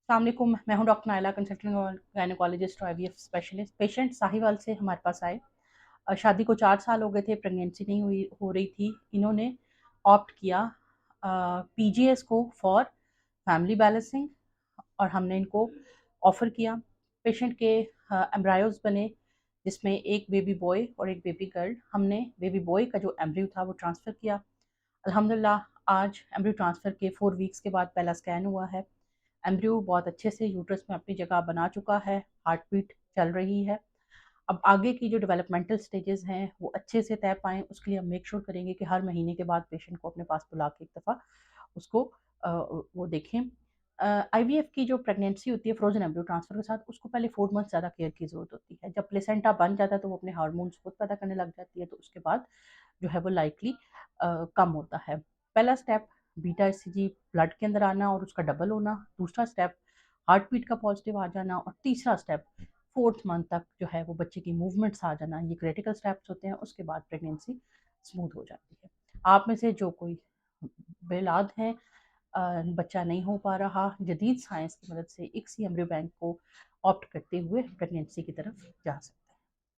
अस्सलाम वालेकुम, मैं हूँ डॉक्टर नायला, कंसल्टेंट गायनेकोलॉजिस्ट और आईवीएफ स्पेशलिस्ट। पेशेंट साहिवाल से हमारे पास आए। शादी को 4 साल हो गए थे, प्रेगनेंसी नहीं हो रही थी। इन्होंने ऑप्ट किया पीजीएस को फॉर फैमिली बैलेंसिंग और हमने इनको ऑफ़र किया। पेशेंट के एम्ब्रायोज़ बने, जिसमें एक बेबी बॉय और एक बेबी गर्ल। हमने बेबी बॉय का जो एम्ब्रियो था वो ट्रांसफ़र किया। अल्हम्दुलिल्लाह आज एम्ब्रियो ट्रांसफ़र के 4 वीक्स के बाद पहला स्कैन हुआ है। एम्ब्रियो बहुत अच्छे से यूट्रस में अपनी जगह बना चुका है, हार्ट बीट चल रही है। अब आगे की जो डेवलपमेंटल स्टेजेस हैं वो अच्छे से तय पाएँ, उसके लिए हम मेक श्योर करेंगे कि हर महीने के बाद पेशेंट को अपने पास बुला के एक दफ़ा उसको वो देखें। आईवीएफ की जो प्रेगनेंसी होती है फ्रोज़न एम्ब्रियो ट्रांसफ़र के साथ, उसको पहले 4 मंथ ज़्यादा केयर की ज़रूरत होती है। जब प्लेसेंटा बन जाता है तो वो अपने हार्मोन्स खुद पैदा करने लग जाती है, तो उसके बाद जो है वो लाइकली कम होता है। पहला स्टेप बीटा एचसीजी ब्लड के अंदर आना और उसका डबल होना, दूसरा स्टेप हार्ट बीट का पॉजिटिव आ जाना और तीसरा स्टेप 4th मंथ तक जो है वो बच्चे की मूवमेंट्स आ जाना। ये क्रिटिकल स्टेप्स होते हैं, उसके बाद प्रेगनेंसी स्मूथ हो जाती है। आप में से जो कोई बेौलाद हैं, बच्चा नहीं हो पा रहा, जदीद साइंस की मदद से इक्सी एम्ब्रियो बैंक को ऑप्ट करते हुए प्रेगनेंसी की तरफ जा सकते हैं।